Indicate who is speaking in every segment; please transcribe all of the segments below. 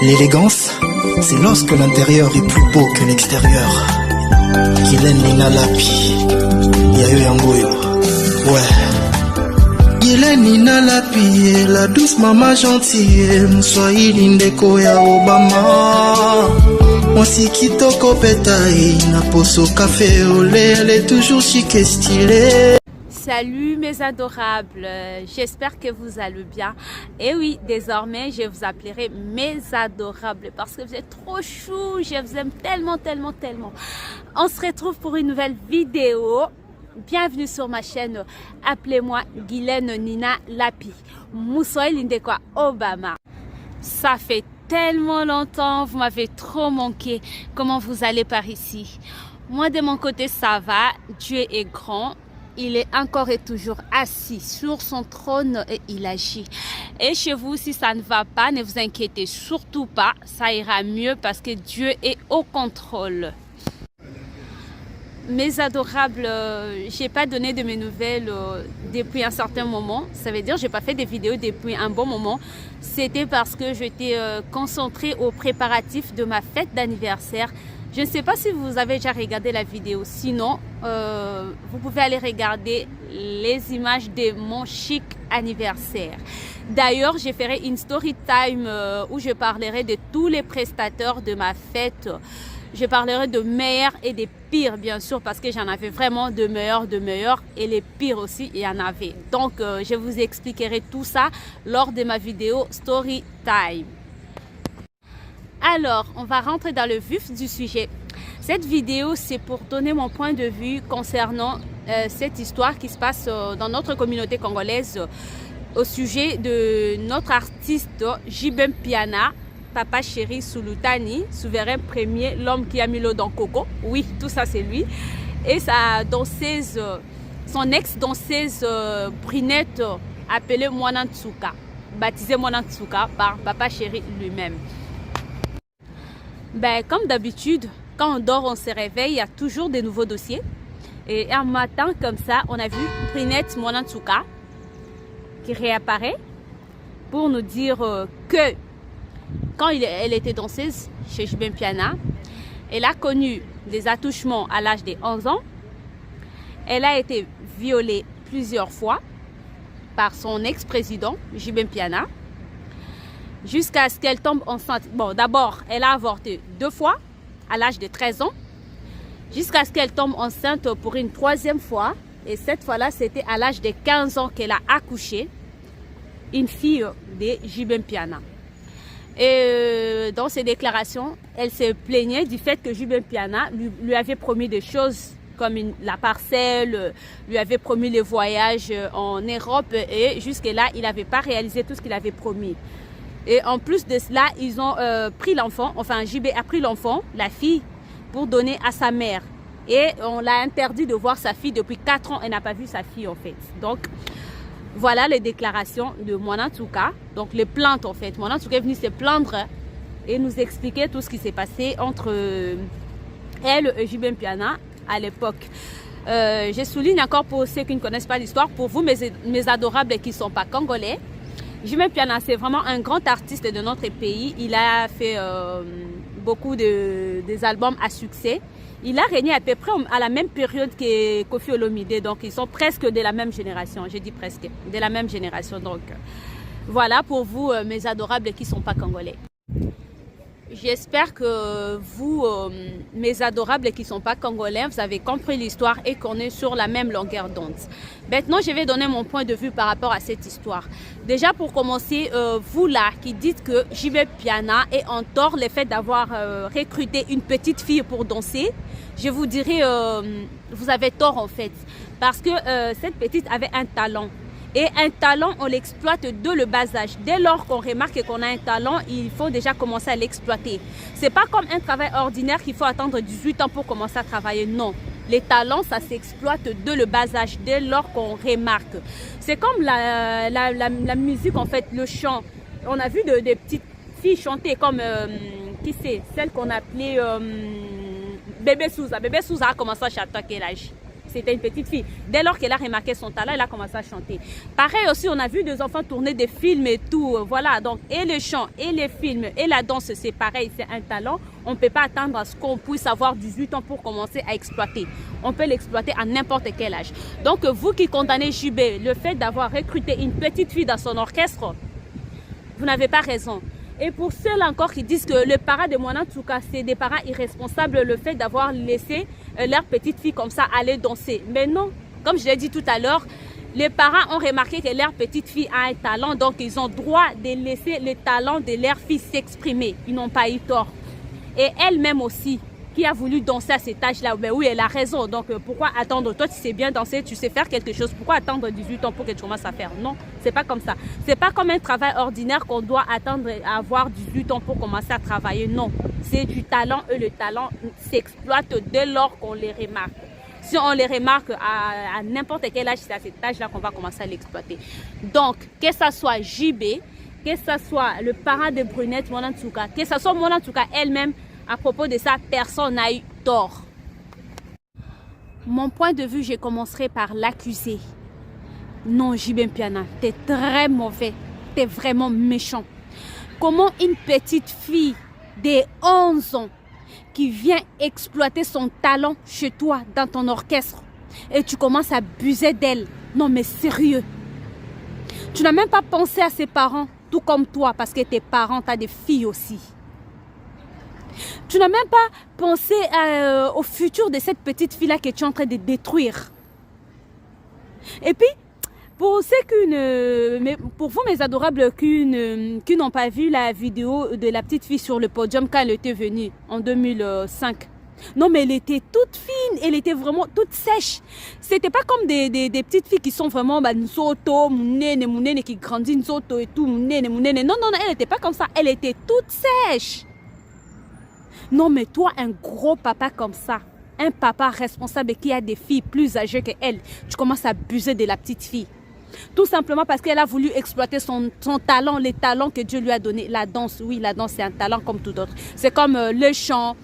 Speaker 1: L'élégance, c'est lorsque l'intérieur est plus beau que l'extérieur. Guylaine Nina Lapi, Yayo Yangoyo. Ouais. Guylaine Nina Lapi, la douce maman gentille, Mswahili ndeko ya Obama. Mwasi kitoko pétaille, na poso café au lait, elle est toujours chic et stylée.
Speaker 2: Salut mes adorables, j'espère que vous allez bien. Et oui, désormais je vous appellerai mes adorables parce que vous êtes trop chou, je vous aime tellement. On se retrouve pour une nouvelle vidéo. Bienvenue sur ma chaîne, appelez-moi Guylaine Nina Lapi, Mswahili ndeko ya Obama. Ça fait tellement longtemps, vous m'avez trop manqué. Comment vous allez par ici? Moi de mon côté ça va, Dieu est grand. Il est encore et toujours assis sur son trône et il agit. Et chez vous, si ça ne va pas, ne vous inquiétez surtout pas. Ça ira mieux parce que Dieu est au contrôle. Mes adorables, j'ai pas donné de mes nouvelles depuis un certain moment. Ça veut dire que j'ai pas fait des vidéos depuis un bon moment. C'était parce que j'étais concentrée aux préparatifs de ma fête d'anniversaire. Je ne sais pas si vous avez déjà regardé la vidéo. Sinon, vous pouvez aller regarder les images de mon chic anniversaire. D'ailleurs, je ferai une story time où je parlerai de tous les prestataires de ma fête. Je parlerai de meilleurs et des pires, bien sûr, parce que j'en avais vraiment de meilleurs, et les pires aussi, il y en avait. Donc, je vous expliquerai tout ça lors de ma vidéo story time. Alors, on va rentrer dans le vif du sujet. Cette vidéo, c'est pour donner mon point de vue concernant cette histoire qui se passe dans notre communauté congolaise au sujet de notre artiste Jibem Piana, Papa Chéri Sulutani, souverain premier, l'homme qui a mis l'eau dans Coco. Oui, tout ça c'est lui. Et sa danseuse, son ex-danseuse brunette appelée Mwanantsuka, baptisée Mwanantsuka par Papa Chéri lui-même. Ben, comme d'habitude, quand on dort, on se réveille, il y a toujours des nouveaux dossiers. Et un matin, comme ça, on a vu Brinette Mwanantsuka qui réapparaît pour nous dire que quand elle était danseuse chez Jibem Piana, elle a connu des attouchements à l'âge de 11 ans. Elle a été violée plusieurs fois par son ex-président, Jibem Piana, jusqu'à ce qu'elle tombe enceinte. Bon, d'abord, elle a avorté 2 fois à l'âge de 13 ans, jusqu'à ce qu'elle tombe enceinte pour une 3e fois. Et cette fois-là, c'était à l'âge de 15 ans qu'elle a accouché une fille de Jibem Piana. Et dans ses déclarations, elle se plaignait du fait que Jibem Piana lui avait promis des choses comme la parcelle, lui avait promis le voyage en Europe et jusque-là, il n'avait pas réalisé tout ce qu'il avait promis. Et en plus de cela, ils ont pris l'enfant, enfin JB a pris l'enfant, la fille, pour donner à sa mère. Et on l'a interdit de voir sa fille depuis 4 ans, elle n'a pas vu sa fille en fait. Donc voilà les déclarations de Mwanantsuka, donc les plaintes en fait. Mwanantsuka est venu se plaindre et nous expliquer tout ce qui s'est passé entre elle et Jibem Piana à l'époque. Je souligne encore pour ceux qui ne connaissent pas l'histoire, pour vous mes adorables qui ne sont pas congolais. Jibem Piana, c'est vraiment un grand artiste de notre pays. Il a fait beaucoup des albums à succès. Il a régné à peu près à la même période que Koffi Olomide. Donc, ils sont presque de la même génération. Je dis presque, de la même génération. Donc, voilà pour vous, mes adorables qui ne sont pas congolais. J'espère que vous, mes adorables qui ne sont pas congolais, vous avez compris l'histoire et qu'on est sur la même longueur d'onde. Maintenant, je vais donner mon point de vue par rapport à cette histoire. Déjà, pour commencer, vous là qui dites que Jibem Piana est en tort le fait d'avoir recruté une petite fille pour danser, je vous dirais, vous avez tort en fait. Parce que cette petite avait un talent. Et un talent, on l'exploite dès le bas âge. Dès lors qu'on remarque qu'on a un talent, il faut déjà commencer à l'exploiter. Ce n'est pas comme un travail ordinaire qu'il faut attendre 18 ans pour commencer à travailler. Non. Les talents, ça s'exploite dès le bas âge, dès lors qu'on remarque. C'est comme la musique, en fait, le chant. On a vu des petites filles chanter comme, qui c'est, celle qu'on appelait Bébé Souza. Bébé Souza a commencé à chanter à quel âge? C'était une petite fille. Dès lors qu'elle a remarqué son talent, elle a commencé à chanter. Pareil aussi, on a vu des enfants tourner des films et tout. Voilà, donc et le chant, et les films, et la danse, c'est pareil, c'est un talent. On ne peut pas attendre à ce qu'on puisse avoir 18 ans pour commencer à exploiter. On peut l'exploiter à n'importe quel âge. Donc vous qui condamnez JB, le fait d'avoir recruté une petite fille dans son orchestre, vous n'avez pas raison. Et pour ceux encore qui disent que les parents de Moana Ntouka, c'est des parents irresponsables, le fait d'avoir laissé leur petite fille comme ça aller danser. Mais non, comme je l'ai dit tout à l'heure, les parents ont remarqué que leur petite fille a un talent, donc ils ont droit de laisser le talent de leur fille s'exprimer. Ils n'ont pas eu tort. Et elle-même aussi, qui a voulu danser à cet âge-là, ben oui, elle a raison. Donc pourquoi attendre? Toi, tu sais bien danser, tu sais faire quelque chose. Pourquoi attendre 18 ans pour que tu commences à faire? Non, c'est pas comme ça. C'est pas comme un travail ordinaire qu'on doit attendre à avoir 18 ans pour commencer à travailler. Non, c'est du talent et le talent s'exploite dès lors qu'on les remarque. Si on les remarque à n'importe quel âge, c'est à cet âge-là qu'on va commencer à l'exploiter. Donc, que ce soit JB, que ce soit le parent de Brunette, Moana Ntouka, que ce soit Moana Ntouka elle-même, à propos de ça, personne n'a eu tort. Mon point de vue, je commencerai par l'accuser. Non, JB Mpiana, t'es très mauvais. T'es vraiment méchant. Comment une petite fille de 11 ans qui vient exploiter son talent chez toi, dans ton orchestre, et tu commences à abuser d'elle? Non, mais sérieux. Tu n'as même pas pensé à ses parents, tout comme toi, parce que tes parents, tu as des filles aussi. Tu n'as même pas pensé au futur de cette petite fille-là que tu es en train de détruire. Et puis, pour vous, mes adorables, qui n'ont pas vu la vidéo de la petite fille sur le podium quand elle était venue en 2005. Non, mais elle était toute fine, elle était vraiment toute sèche. C'était pas comme des petites filles qui sont vraiment nsoto, mounene, qui grandissent nsoto et tout, mounene. Non, elle n'était pas comme ça, elle était toute sèche. Non, mais toi, un gros papa comme ça, un papa responsable qui a des filles plus âgées qu'elle, tu commences à abuser de la petite fille. Tout simplement parce qu'elle a voulu exploiter son talent, les talents que Dieu lui a donné. La danse, oui, la danse, c'est un talent comme tout autre. C'est comme le chant,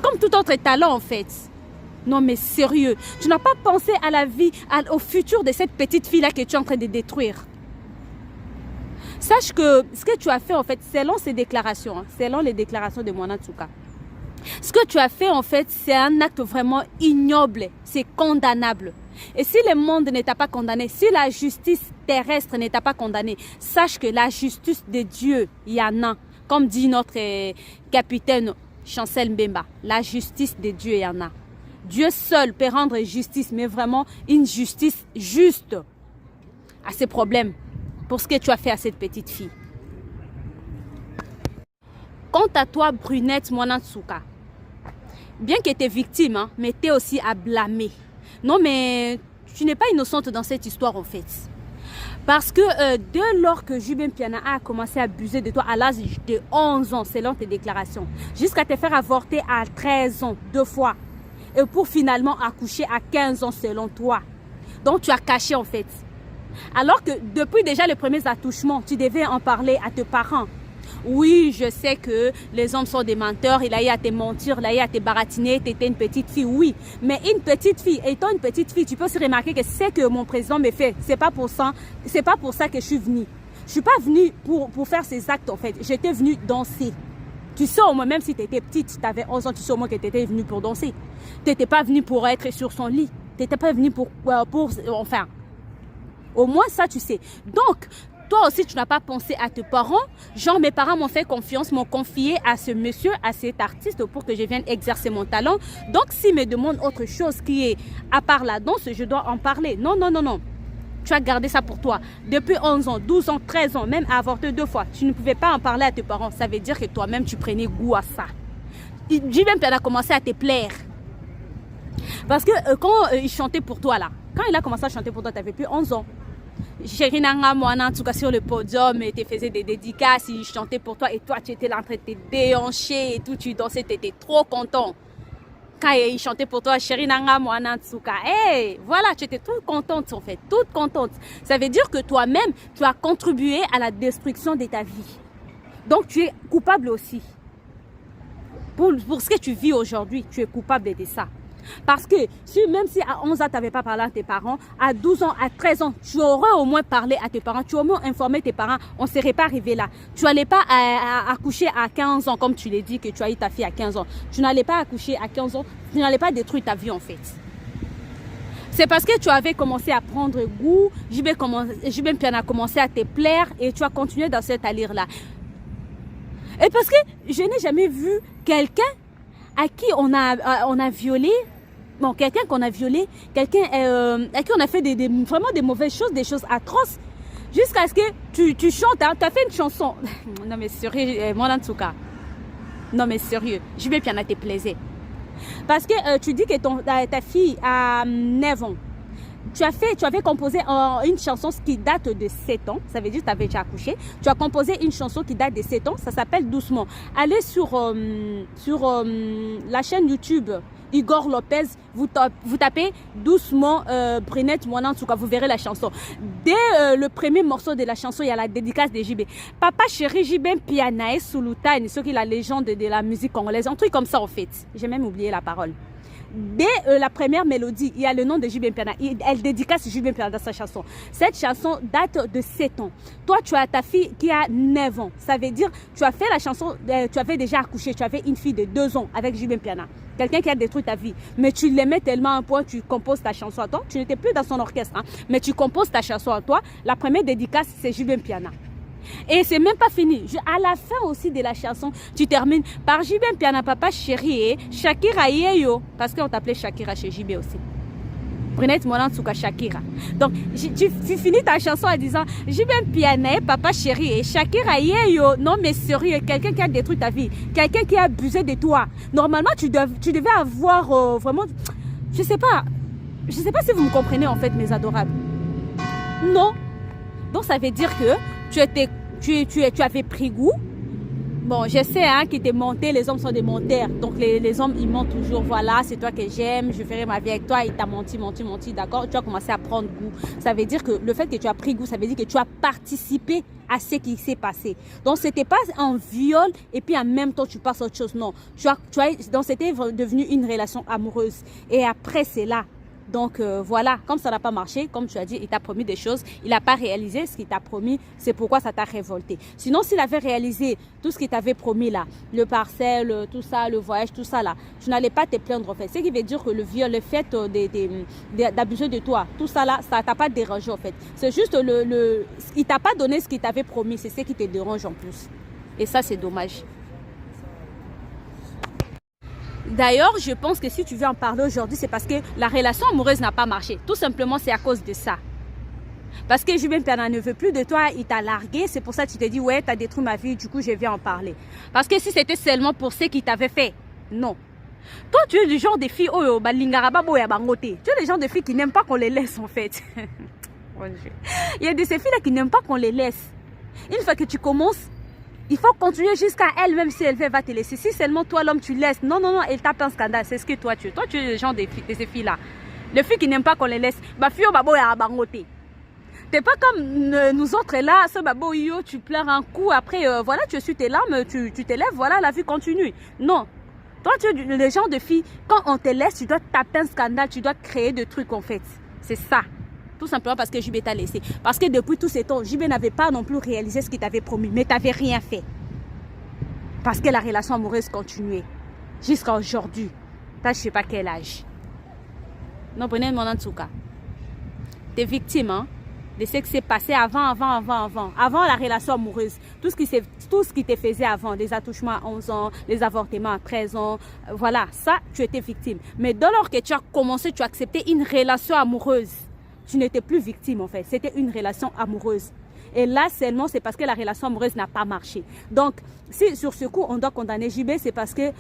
Speaker 2: comme tout autre talent en fait. Non, mais sérieux, tu n'as pas pensé à la vie, au futur de cette petite fille-là que tu es en train de détruire. Sache que ce que tu as fait en fait, selon ces déclarations, selon les déclarations de Moana Ntouka, ce que tu as fait en fait, c'est un acte vraiment ignoble, c'est condamnable. Et si le monde ne t'a pas condamné, si la justice terrestre ne t'a pas condamné, sache que la justice de Dieu, il y en a. Comme dit notre capitaine Chancel Mbemba, la justice de Dieu, il y en a. Dieu seul peut rendre justice, mais vraiment une justice juste à ces problèmes. Pour ce que tu as fait à cette petite fille. Quant à toi, Brunette Moana Ntouka, bien que tu es victime, hein, mais tu es aussi à blâmer. Non, mais tu n'es pas innocente dans cette histoire en fait. Parce que dès lors que JB Mpiana a commencé à abuser de toi à l'âge de 11 ans, selon tes déclarations, jusqu'à te faire avorter à 13 ans, 2 fois, et pour finalement accoucher à 15 ans selon toi. Donc tu as caché en fait. Alors que depuis déjà les premiers attouchements, tu devais en parler à tes parents. Oui, je sais que les hommes sont des menteurs, il a eu à te mentir, il a eu à te baratiner, tu étais une petite fille, oui. Mais une petite fille, étant une petite fille, tu peux aussi remarquer que c'est que mon président me fait. C'est pas pour ça que je suis venue. Je suis pas venue pour faire ces actes en fait. J'étais venue danser. Tu sais au moins, même si tu étais petite, tu avais 11 ans, tu sais au moins que tu étais venue pour danser. Tu n'étais pas venue pour être sur son lit. Tu n'étais pas venue pour enfin... Au moins ça tu sais. Donc toi aussi tu n'as pas pensé à tes parents. Genre mes parents m'ont fait confiance, m'ont confié à ce monsieur, à cet artiste pour que je vienne exercer mon talent. Donc s'il me demande autre chose qui est à part la danse, je dois en parler. Non. Tu as gardé ça pour toi. Depuis 11 ans, 12 ans, 13 ans, même avorté 2 fois. Tu ne pouvais pas en parler à tes parents. Ça veut dire que toi-même tu prenais goût à ça. JB Mpiana a commencé à te plaire. Parce que quand il chantait pour toi là, quand il a commencé à chanter pour toi, tu n'avais plus 11 ans. Chérie Nanga Moana Ntouka sur le podium, et tu faisais des dédicaces, il chantait pour toi et toi tu étais là en train de te déhancher et tout, tu dansais, tu étais trop content. Quand il chantait pour toi, Chérie Nanga Moana Ntouka, hey, voilà, tu étais toute contente en fait, toute contente. Ça veut dire que toi-même, tu as contribué à la destruction de ta vie. Donc tu es coupable aussi. Pour ce que tu vis aujourd'hui, tu es coupable de ça. Parce que même si à 11 ans, tu n'avais pas parlé à tes parents, à 12 ans, à 13 ans, tu aurais au moins parlé à tes parents, tu aurais au moins informé tes parents, on ne serait pas arrivé là. Tu n'allais pas accoucher à 15 ans, comme tu l'as dit, que tu as eu ta fille à 15 ans. Tu n'allais pas accoucher à 15 ans, tu n'allais pas détruire ta vie en fait. C'est parce que tu avais commencé à prendre goût, JB Mpiana a commencé à te plaire et tu as continué dans cette allure-là. Et parce que je n'ai jamais vu quelqu'un à qui on a violé, bon, quelqu'un qu'on a violé, quelqu'un à qui on a fait vraiment des mauvaises choses, des choses atroces, jusqu'à ce que tu chantes, hein, tu as fait une chanson. Non mais sérieux, mon Antsuka. Non mais sérieux, JB Mpiana te plaisait. Parce que tu dis que ta fille a 9 ans. Tu avais composé une chanson qui date de 7 ans. Ça veut dire que tu avais déjà accouché. Tu as composé une chanson qui date de 7 ans. Ça s'appelle Doucement. Allez sur la chaîne YouTube Igor Lopez. Vous tapez Doucement Brinette Moana Ntsuka. Vous verrez la chanson. Dès le premier morceau de la chanson, il y a la dédicace de JB. Papa chéri JB Mpiana et Sulutani, ceux qui la légende de la musique congolaise. Un truc comme ça en fait. J'ai même oublié la parole. Dès la première mélodie, il y a le nom de JB Mpiana. Elle dédicace JB Mpiana dans sa chanson. Cette chanson date de 7 ans. Toi, tu as ta fille qui a 9 ans. Ça veut dire, tu as fait la chanson, tu avais déjà accouché. Tu avais une fille de 2 ans avec JB Mpiana. Quelqu'un qui a détruit ta vie. Mais tu l'aimais tellement à un point, tu composes ta chanson à toi. Tu n'étais plus dans son orchestre, hein, mais tu composes ta chanson à toi. La première dédicace, c'est JB Mpiana. Et c'est même pas fini. À la fin aussi de la chanson, tu termines par JB Mpiana, papa chéri et Shakira Yeyo. Parce qu'on t'appelait Shakira chez JB aussi. Brinette Moana Ntsuka Shakira. Donc, tu finis ta chanson en disant JB Mpiana, papa chéri et Shakira Yeyo. Non, mais sérieux, quelqu'un qui a détruit ta vie, quelqu'un qui a abusé de toi. Normalement, tu devais avoir vraiment. Je sais pas si vous me comprenez en fait, mes adorables. Non. Donc, ça veut dire que tu avais pris goût. Bon, je sais hein, qu'ils t'es monté, les hommes sont des menteurs. Donc les hommes, ils mentent toujours. Voilà, c'est toi que j'aime, je ferai ma vie avec toi. Il t'a menti, d'accord. Tu as commencé à prendre goût. Ça veut dire que le fait que tu as pris goût, ça veut dire que tu as participé à ce qui s'est passé. Donc, c'était pas un viol et puis en même temps, tu passes à autre chose. Non, donc c'était devenu une relation amoureuse. Et après, c'est là. Donc voilà, comme ça n'a pas marché, comme tu as dit, il t'a promis des choses, il n'a pas réalisé ce qu'il t'a promis, c'est pourquoi ça t'a révolté. Sinon, s'il avait réalisé tout ce qu'il t'avait promis là, le parcelle, tout ça, le voyage, tout ça là, tu n'allais pas te plaindre en fait. Ce qui veut dire que le viol, le fait d'abuser de toi, tout ça là, ça t'a pas dérangé en fait. C'est juste il t'a pas donné ce qu'il t'avait promis, c'est ce qui te dérange en plus. Et ça, c'est dommage. D'ailleurs, je pense que si tu veux en parler aujourd'hui, c'est parce que la relation amoureuse n'a pas marché. Tout simplement, c'est à cause de ça. Parce que JB Mpiana ne veut plus de toi, il t'a largué. C'est pour ça que tu t'es dit, ouais, tu as détruit ma vie, du coup, je viens en parler. Parce que si c'était seulement pour ce qu'il t'avait fait, non. Toi, tu es du genre de fille, tu es le genre de fille qui n'aime pas qu'on les laisse, en fait. Il y a de ces filles-là qui n'aiment pas qu'on les laisse. Une fois que tu commences, il faut continuer jusqu'à elle, même si elle va te laisser. Si seulement toi, l'homme, tu laisses. Non, elle tape un scandale. C'est ce que toi, tu es. Toi, tu es le genre de ces filles-là. Les filles qui n'aiment pas qu'on les laisse. T'es pas comme nous autres là. Tu pleures un coup. Après, voilà, tu essuies tes larmes. Tu te lèves. Voilà, la vie continue. Non. Toi, tu es le genre de fille. Quand on te laisse, tu dois taper un scandale. Tu dois créer des trucs, en fait. C'est ça. Tout simplement parce que JB t'a laissé. Parce que depuis tous ces temps, JB n'avait pas non plus réalisé ce qu'il t'avait promis. Mais tu n'avais rien fait. Parce que la relation amoureuse continuait. Jusqu'à aujourd'hui. Tu n'as je sais pas quel âge. Non, prenez mon Ntsuka. Tu es victime hein, de ce qui s'est passé avant la relation amoureuse. Tout ce qui te faisait avant. Les attouchements à 11 ans, les avortements à 13 ans. Voilà, ça, tu étais victime. Mais dès lors que tu as commencé, tu as accepté une relation amoureuse. Tu n'étais plus victime en fait, c'était une relation amoureuse. Et là seulement c'est parce que la relation amoureuse n'a pas marché. Donc si sur ce coup on doit condamner JB, c'est parce que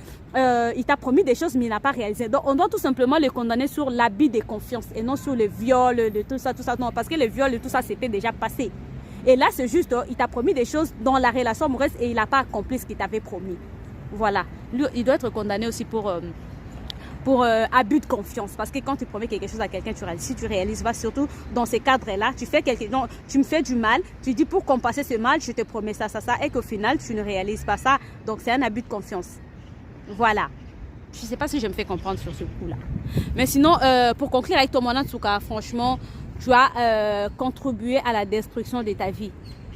Speaker 2: il t'a promis des choses mais il n'a pas réalisé. Donc on doit tout simplement le condamner sur l'abus de confiance et non sur le viol, de tout ça. Non, parce que le viol et tout ça c'était déjà passé. Et là c'est juste, il t'a promis des choses dans la relation amoureuse et il n'a pas accompli ce qu'il t'avait promis. Voilà, lui il doit être condamné aussi pour abus de confiance. Parce que quand tu promets quelque chose à quelqu'un, si tu réalises pas, surtout dans ces cadres-là, tu me fais du mal, tu dis pour compenser ce mal, je te promets ça, et qu'au final, tu ne réalises pas ça. Donc, c'est un abus de confiance. Voilà. Je ne sais pas si je me fais comprendre sur ce coup-là. Mais sinon, pour conclure avec toi, Mwana Nsuka, franchement, tu as contribué à la destruction de ta vie.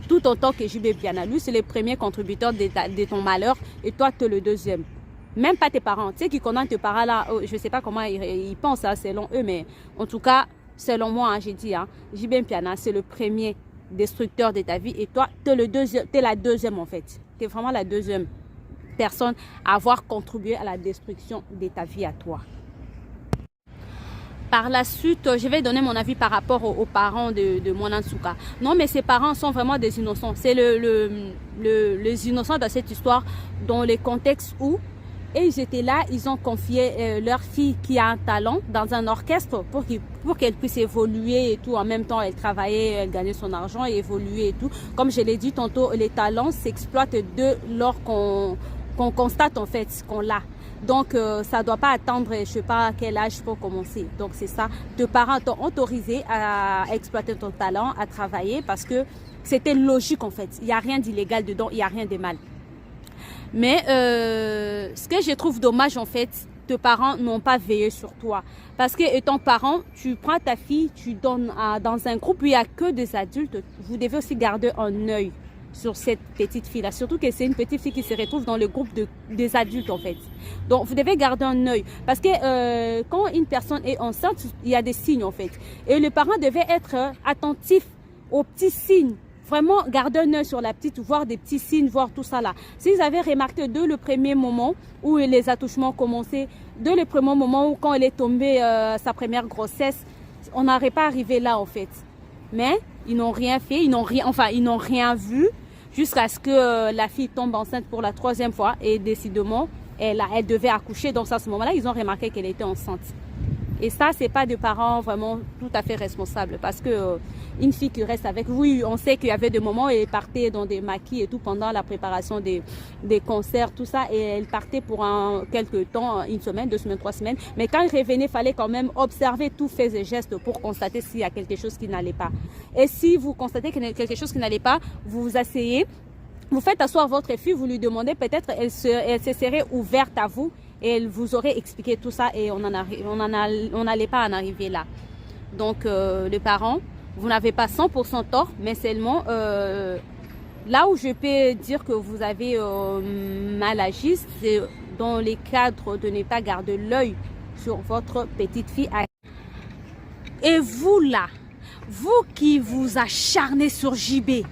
Speaker 2: Tout autant que JB Mpiana. Lui, c'est le premier contributeur de ton malheur et toi, tu es le deuxième. Même pas tes parents. Tu sais qui condamnent tes parents là, je ne sais pas comment ils pensent, hein, selon eux, mais en tout cas, selon moi, hein, j'ai dit, hein, JB Mpiana, c'est le premier destructeur de ta vie et toi, tu es la deuxième en fait. Tu es vraiment la deuxième personne à avoir contribué à la destruction de ta vie à toi. Par la suite, je vais donner mon avis par rapport aux parents de Mwana Nsuka. Non, mais ses parents sont vraiment des innocents. C'est les innocents dans cette histoire, dans les contextes où ils étaient là, ils ont confié leur fille qui a un talent dans un orchestre pour qu'elle puisse évoluer et tout. En même temps, elle travaillait, elle gagnait son argent et évoluait et tout. Comme je l'ai dit tantôt, les talents s'exploitent lors qu'on constate en fait qu'on l'a. Donc, ça ne doit pas attendre, je ne sais pas à quel âge pour commencer. Donc, c'est ça. Tes parents t'ont autorisé à exploiter ton talent, à travailler parce que c'était logique en fait. Il n'y a rien d'illégal dedans, il n'y a rien de mal. Mais ce que je trouve dommage en fait, tes parents n'ont pas veillé sur toi. Parce que étant parent, tu prends ta fille, tu donnes dans un groupe où il n'y a que des adultes. Vous devez aussi garder un œil sur cette petite fille là, surtout que c'est une petite fille qui se retrouve dans le groupe des adultes en fait. Donc vous devez garder un œil parce que quand une personne est enceinte, il y a des signes en fait et les parents devaient être attentifs aux petits signes, vraiment garder un œil sur la petite, voir des petits signes, voir tout ça là. S'ils avaient remarqué dès le premier moment où les attouchements commençaient, dès le premier moment où quand elle est tombée sa première grossesse, on n'aurait pas arrivé là en fait. Mais ils n'ont rien fait, ils n'ont rien vu. Jusqu'à ce que la fille tombe enceinte pour la 3e fois et décidément, elle devait accoucher. Donc à ce moment-là, ils ont remarqué qu'elle était enceinte. Et ça, c'est pas des parents vraiment tout à fait responsables parce que une fille qui reste avec vous, oui, on sait qu'il y avait des moments où elle partait dans des maquis et tout pendant la préparation des concerts, tout ça, et elle partait pour quelques temps, 1 semaine, 2 semaines, 3 semaines. Mais quand elle revenait, il fallait quand même observer tous faits et gestes pour constater s'il y a quelque chose qui n'allait pas. Et si vous constatez qu'il y a quelque chose qui n'allait pas, vous vous asseyez, vous faites asseoir votre fille, vous lui demandez, peut-être elle se serait ouverte à vous. Et elle vous aurait expliqué tout ça et on n'allait pas en arriver là. Donc, les parents, vous n'avez pas 100% tort, mais seulement là où je peux dire que vous avez mal agi, c'est dans les cadres de ne pas garder l'œil sur votre petite fille. Et vous là, vous qui vous acharnez sur JB,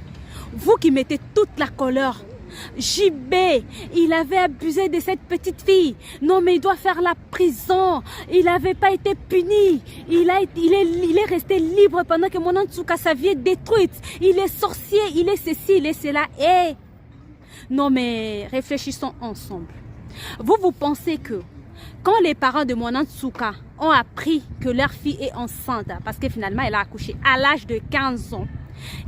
Speaker 2: vous qui mettez toute la colère, JB, il avait abusé de cette petite fille. Non, mais il doit faire la prison. Il n'avait pas été puni. Il est resté libre pendant que Mwana Nsuka, sa vie est détruite. Il est sorcier, il est ceci, il est cela. Et non, mais réfléchissons ensemble. Vous pensez que quand les parents de Mwana Nsuka ont appris que leur fille est enceinte, parce que finalement elle a accouché à l'âge de 15 ans,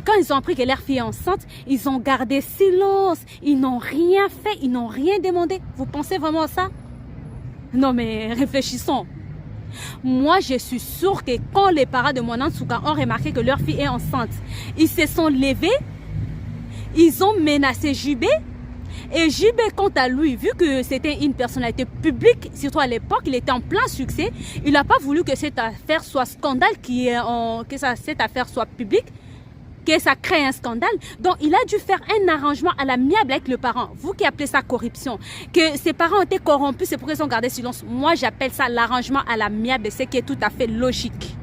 Speaker 2: quand ils ont appris que leur fille est enceinte, ils ont gardé silence. Ils n'ont rien fait, ils n'ont rien demandé. Vous pensez vraiment à ça? Non mais réfléchissons. Moi je suis sûre que quand les parents de Mwana Nsuka ont remarqué que leur fille est enceinte, ils se sont levés, ils ont menacé JB. Et JB, quant à lui, vu que c'était une personnalité publique, surtout à l'époque, il était en plein succès, il n'a pas voulu que cette affaire soit scandale, cette affaire soit publique, que ça crée un scandale. Donc, il a dû faire un arrangement à l'amiable avec le parent. Vous qui appelez ça corruption, que ses parents ont été corrompus, c'est pour qu'ils ont gardé silence. Moi, j'appelle ça l'arrangement à l'amiable, ce qui est tout à fait logique.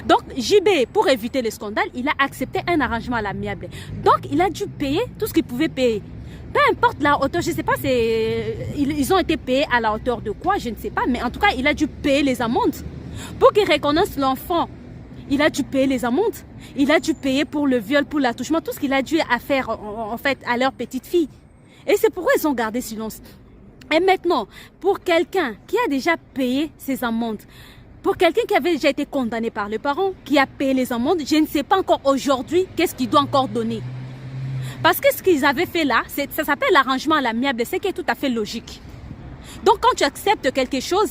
Speaker 2: Donc, JB, pour éviter le scandale, il a accepté un arrangement à l'amiable. Donc, il a dû payer tout ce qu'il pouvait payer. Peu importe la hauteur, je ne sais pas, ils ont été payés à la hauteur de quoi, je ne sais pas. Mais en tout cas, il a dû payer les amendes. Pour qu'il reconnaisse l'enfant, il a dû payer les amendes. Il a dû payer pour le viol, pour l'attouchement, tout ce qu'il a dû faire en fait à leur petite fille. Et c'est pourquoi ils ont gardé silence. Et maintenant, pour quelqu'un qui a déjà payé ses amendes, pour quelqu'un qui avait déjà été condamné par les parents, qui a payé les amendes, je ne sais pas encore aujourd'hui qu'est-ce qu'il doit encore donner. Parce que ce qu'ils avaient fait là, ça s'appelle l'arrangement à l'amiable, ce qui est tout à fait logique. Donc quand tu acceptes quelque chose,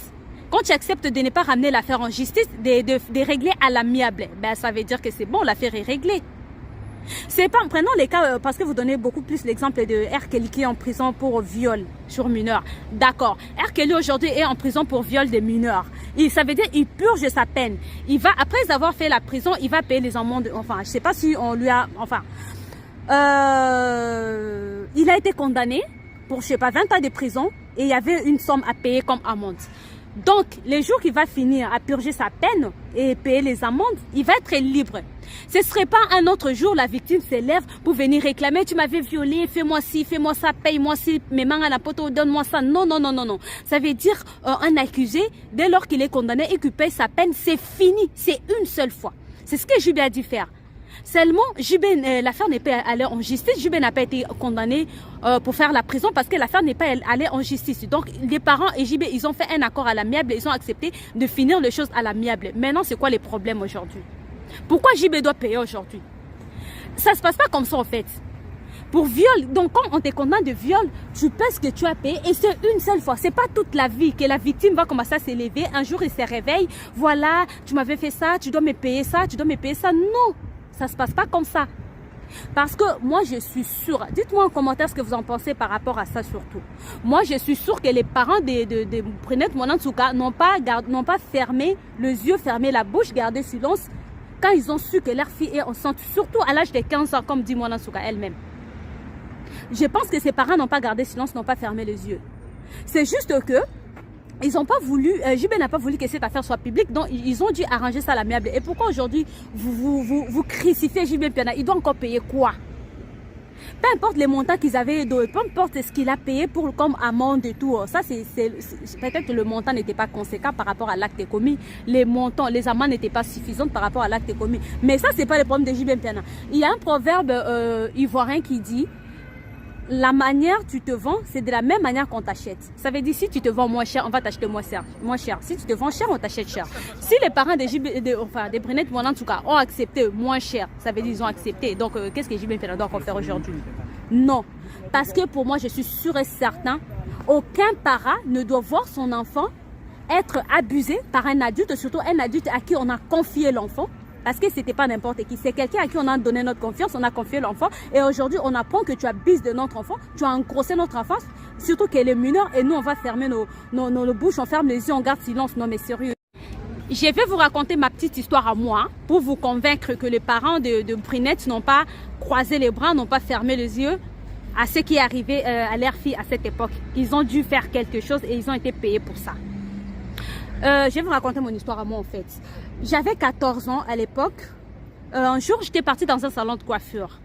Speaker 2: quand tu acceptes de ne pas ramener l'affaire en justice, de régler à l'amiable, ben, ça veut dire que c'est bon, l'affaire est réglée. C'est pas, prenons les cas, parce que vous donnez beaucoup plus l'exemple de R. Kelly qui est en prison pour viol sur mineurs. D'accord. R. Kelly aujourd'hui est en prison pour viol des mineurs. Ça veut dire il purge sa peine. Il va, après avoir fait la prison, il va payer les amendes. Enfin, je sais pas si on lui a, enfin, il a été condamné pour, je sais pas, 20 ans de prison et il y avait une somme à payer comme amende. Donc, les jours qu'il va finir à purger sa peine et payer les amendes, il va être libre. Ce ne serait pas un autre jour, la victime s'élève pour venir réclamer, tu m'avais violé, fais-moi ci, fais-moi ça, paye-moi ci, mes mains à la poteau, donne-moi ça. Non, non, non, non, non. Ça veut dire un accusé, dès lors qu'il est condamné et qu'il paye sa peine, c'est fini. C'est une seule fois. C'est ce que JB a dû faire. Seulement, l'affaire n'est pas allée en justice. JB n'a pas été condamné pour faire la prison parce que l'affaire n'est pas allée en justice. Donc, les parents et JB, ils ont fait un accord à l'amiable. Ils ont accepté de finir les choses à l'amiable. Maintenant, c'est quoi les problèmes aujourd'hui? Pourquoi JB doit payer aujourd'hui? Ça ne se passe pas comme ça en fait. Pour viol, donc quand on te condamne de viol, tu paies ce que tu as payé et c'est une seule fois. C'est pas toute la vie que la victime va commencer à s'élever. Un jour, il se réveille. Voilà, tu m'avais fait ça, tu dois me payer ça, tu dois me payer ça. Non, ça ne se passe pas comme ça. Parce que moi, je suis sûre, dites-moi en commentaire ce que vous en pensez par rapport à ça surtout. Moi, je suis sûre que les parents de Prinette Mwanantsuka n'ont pas fermé les yeux, fermé la bouche, gardé silence quand ils ont su que leur fille est enceinte, surtout à l'âge de 15 ans, comme dit Mwanantsuka elle-même. Je pense que ses parents n'ont pas gardé silence, n'ont pas fermé les yeux. C'est juste que ils n'ont pas voulu, JB n'a pas voulu que cette affaire soit publique, donc ils ont dû arranger ça à l'amiable. Et pourquoi aujourd'hui vous crucifiez JB Mpiana? Il doit encore payer quoi? Peu importe les montants qu'ils avaient, peu importe ce qu'il a payé pour comme amende et tout. Ça, peut-être que le montant n'était pas conséquent par rapport à l'acte commis. Les montants, les amendes n'étaient pas suffisantes par rapport à l'acte commis. Mais ça, c'est pas le problème de JB Mpiana. Il y a un proverbe ivoirien qui dit: la manière tu te vends, c'est de la même manière qu'on t'achète. Ça veut dire si tu te vends moins cher, on va t'acheter moins cher. Si tu te vends cher, on t'achète cher. Si les parents des Prinette Mwanantsuka ont accepté moins cher, ça veut dire ils ont accepté. Donc qu'est-ce que JB Mpiana doit encore faire aujourd'hui? Non. Parce que pour moi, je suis sûre et certain, aucun parent ne doit voir son enfant être abusé par un adulte, surtout un adulte à qui on a confié l'enfant. Parce que c'était pas n'importe qui, c'est quelqu'un à qui on a donné notre confiance, on a confié l'enfant et aujourd'hui on apprend que tu abuses de notre enfant, tu as engrossé notre enfant, surtout qu'elle est mineure et nous on va fermer nos bouches, on ferme les yeux, on garde silence. Non mais sérieux. Je vais vous raconter ma petite histoire à moi pour vous convaincre que les parents de Prinette n'ont pas croisé les bras, n'ont pas fermé les yeux à ce qui est arrivé à leur fille à cette époque. Ils ont dû faire quelque chose et ils ont été payés pour ça. Je vais vous raconter mon histoire à moi en fait. J'avais 14 ans à l'époque. Un jour, j'étais partie dans un salon de coiffure.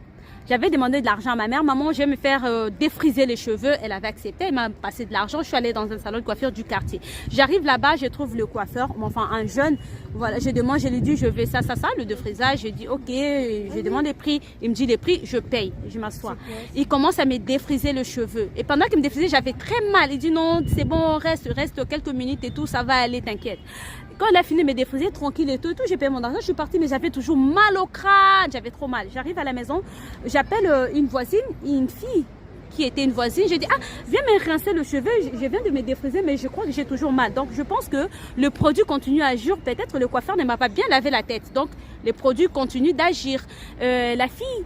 Speaker 2: J'avais demandé de l'argent à ma mère. Maman, je vais me faire défriser les cheveux. Elle avait accepté. Elle m'a passé de l'argent. Je suis allée dans un salon de coiffure du quartier. J'arrive là-bas, je trouve le coiffeur, enfin un jeune. Voilà, je demande, je lui dis, je veux ça, le défrisage. Je dis, ok, je demande les prix. Il me dit les prix, je paye. Je m'assois. Il commence à me défriser le cheveu. Et pendant qu'il me défrisait, j'avais très mal. Il dit, non, c'est bon, reste quelques minutes et tout, ça va aller, t'inquiète. Quand il a fini de me défriser, tranquille et tout, j'ai payé mon argent, je suis partie, mais j'avais toujours mal au crâne, j'avais trop mal. J'arrive à la maison, j'appelle une voisine, une fille qui était une voisine, je dis, ah, viens me rincer le cheveu, je viens de me défriser, mais je crois que j'ai toujours mal. Donc, je pense que le produit continue à agir, peut-être le coiffeur ne m'a pas bien lavé la tête, donc le produit continue d'agir. La fille,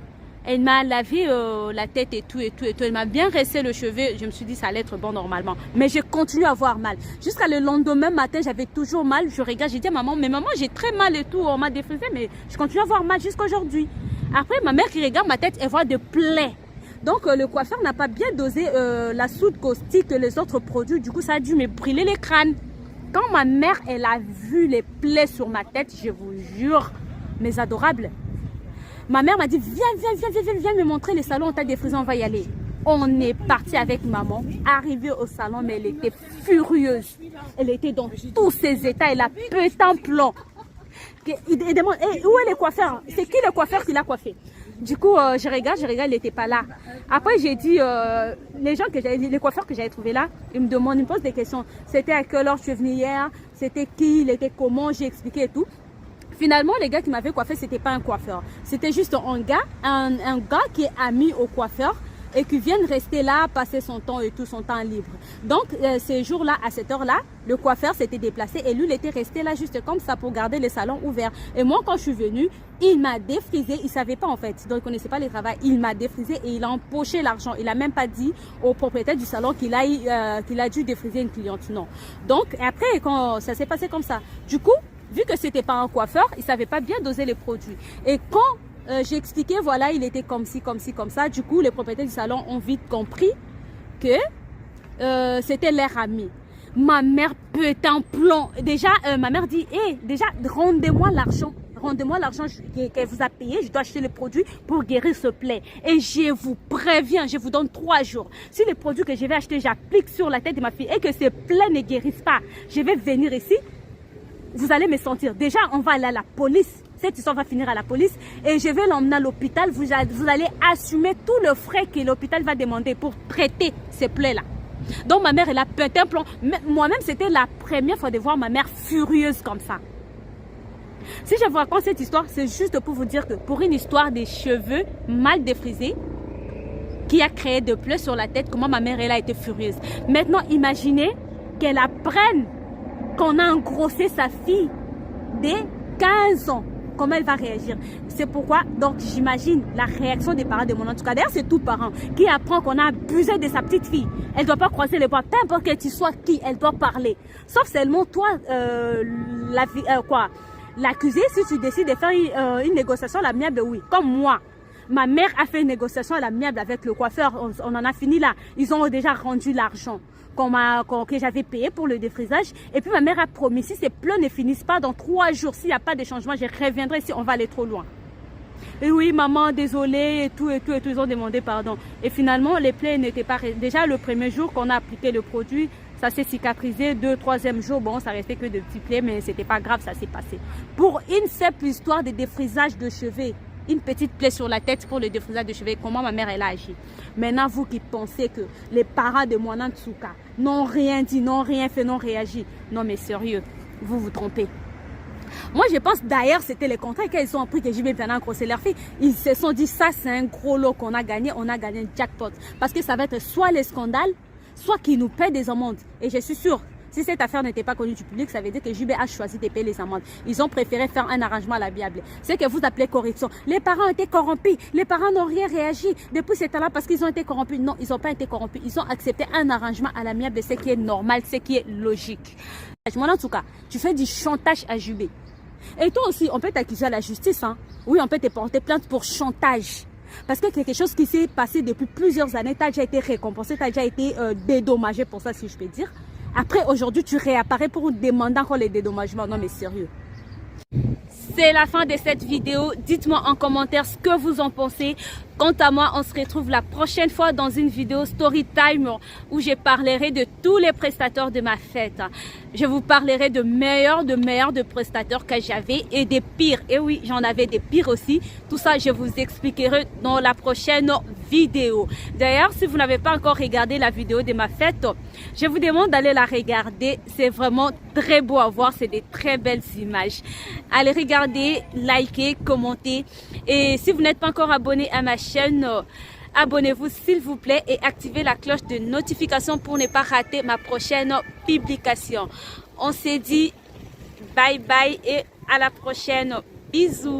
Speaker 2: elle m'a lavé la tête et tout. Elle m'a bien rincé le cheveu. Je me suis dit, ça allait être bon normalement. Mais j'ai continué à avoir mal. Jusqu'à le lendemain matin, j'avais toujours mal. Je regarde, j'ai dit à maman, mais maman, j'ai très mal et tout. On m'a défrisé, mais je continue à avoir mal jusqu'à aujourd'hui. Après, ma mère qui regarde ma tête, elle voit des plaies. Donc, le coiffeur n'a pas bien dosé la soude caustique et les autres produits. Du coup, ça a dû me brûler les crânes. Quand ma mère, elle a vu les plaies sur ma tête, je vous jure, mes adorables, ma mère m'a dit, viens me montrer les salons, on t'a défrisé, on va y aller. On est parti avec maman, arrivée au salon, mais elle était furieuse. Elle était dans tous ses états, elle a pété un plomb. Il demande, hey, où est le coiffeur? C'est qui le coiffeur qui l'a coiffé? Du coup, je regarde, il n'était pas là. Après, j'ai dit, les coiffeurs que j'avais trouvés là, ils me demandent, ils me posent des questions. C'était à quelle heure je suis venue hier? C'était qui? Il était comment? J'ai expliqué et tout. Finalement, les gars qui m'avaient coiffé, c'était pas un coiffeur. C'était juste un gars qui est ami au coiffeur. et qui vienne rester là, passer son temps et tout son temps libre. Donc, ces jours-là, à cette heure-là, le coiffeur s'était déplacé et lui, il était resté là juste comme ça pour garder le salon ouvert. Et moi, quand je suis venue, il m'a défrisé. Il ne savait pas en fait, donc il ne connaissait pas le travail. Il m'a défrisé et il a empoché l'argent. Il n'a même pas dit au propriétaire du salon qu'il a dû défriser une cliente. Non. Donc, après, quand ça s'est passé comme ça, du coup, vu que c'était pas un coiffeur, il savait pas bien doser les produits. Et quand j'ai expliqué, voilà, il était comme ci, comme ci, comme ça, du coup, les propriétaires du salon ont vite compris que c'était leur ami. Ma mère pète un plomb. Déjà, ma mère dit, déjà, rendez-moi l'argent. Rendez-moi l'argent qu'elle vous a payé. Je dois acheter les produits pour guérir ce plaie. Et je vous préviens, je vous donne 3 jours. Si les produits que je vais acheter, j'applique sur la tête de ma fille et que ces plaies ne guérissent pas, je vais venir ici. Vous allez me sentir. Déjà, on va aller à la police. Cette histoire va finir à la police et je vais l'emmener à l'hôpital. Vous allez assumer tout le frais que l'hôpital va demander pour traiter ces plaies-là. Donc, ma mère, elle a pété un plomb. Moi-même, c'était la première fois de voir ma mère furieuse comme ça. Si je vous raconte cette histoire, c'est juste pour vous dire que pour une histoire des cheveux mal défrisés, qui a créé des plaies sur la tête, comment ma mère, elle a été furieuse. Maintenant, imaginez qu'elle apprenne qu'on a engrossé sa fille dès 15 ans. Comment elle va réagir? C'est pourquoi, donc, j'imagine la réaction des parents de mon en tout cas. D'ailleurs, c'est tout parent qui apprend qu'on a abusé de sa petite fille. Elle ne doit pas croiser les bras. Peu importe que tu sois qui, elle doit parler. Sauf seulement toi, l'accusé, si tu décides de faire une négociation à l'amiable, oui. Comme moi. Ma mère a fait une négociation à l'amiable avec le coiffeur. On en a fini là. Ils ont déjà rendu l'argent que j'avais payé pour le défrisage. Et puis ma mère a promis, si ces plaies ne finissent pas dans 3 jours, s'il n'y a pas de changement, je reviendrai si on va aller trop loin. Et oui, maman, désolée, et tout, ils ont demandé pardon. Et finalement, les plaies n'étaient pas... Déjà, le premier jour qu'on a appliqué le produit, ça s'est cicatrisé. 2e, 3e jour, bon, ça restait que de petits plaies, mais c'était pas grave, ça s'est passé. Pour une simple histoire de défrisage de cheveux, une petite plaie sur la tête pour le défrisage de cheveux, comment ma mère elle a agi. Maintenant, vous qui pensez que les parents de Mwana Ntsuka n'ont rien dit, n'ont rien fait, n'ont réagi. Non mais sérieux, vous vous trompez. Moi je pense d'ailleurs c'était le contraire quand ils ont appris que JB Piana grossé leur fille. Ils se sont dit ça c'est un gros lot qu'on a gagné, on a gagné un jackpot. Parce que ça va être soit les scandales, soit qu'ils nous paient des amendes. Et je suis sûre. Si cette affaire n'était pas connue du public, ça veut dire que JB a choisi de payer les amendes. Ils ont préféré faire un arrangement à l'amiable. C'est que vous appelez corruption. Les parents ont été corrompus. Les parents n'ont rien réagi depuis ce temps-là parce qu'ils ont été corrompus. Non, ils n'ont pas été corrompus. Ils ont accepté un arrangement à l'amiable, ce qui est normal, ce qui est logique. En tout cas, tu fais du chantage à JB. Et toi aussi, on peut t'accuser à la justice. Hein? Oui, on peut te porter plainte pour chantage. Parce que quelque chose qui s'est passé depuis plusieurs années, tu as déjà été récompensé, tu as déjà été dédommagé pour ça, si je peux dire. Après, aujourd'hui, tu réapparais pour demander encore les dédommagements. Non, mais sérieux. C'est la fin de cette vidéo. Dites-moi en commentaire ce que vous en pensez. Quant à moi, on se retrouve la prochaine fois dans une vidéo story time où je parlerai de tous les prestataires de ma fête. Je vous parlerai de meilleurs de prestataires que j'avais et des pires. Et oui, j'en avais des pires aussi. Tout ça, je vous expliquerai dans la prochaine vidéo. D'ailleurs, si vous n'avez pas encore regardé la vidéo de ma fête, je vous demande d'aller la regarder. C'est vraiment très beau à voir. C'est des très belles images. Allez regarder, likez, commentez. Et si vous n'êtes pas encore abonné à ma chaîne, abonnez-vous s'il vous plaît et activez la cloche de notification pour ne pas rater ma prochaine publication. On s'est dit bye bye et à la prochaine. Bisous.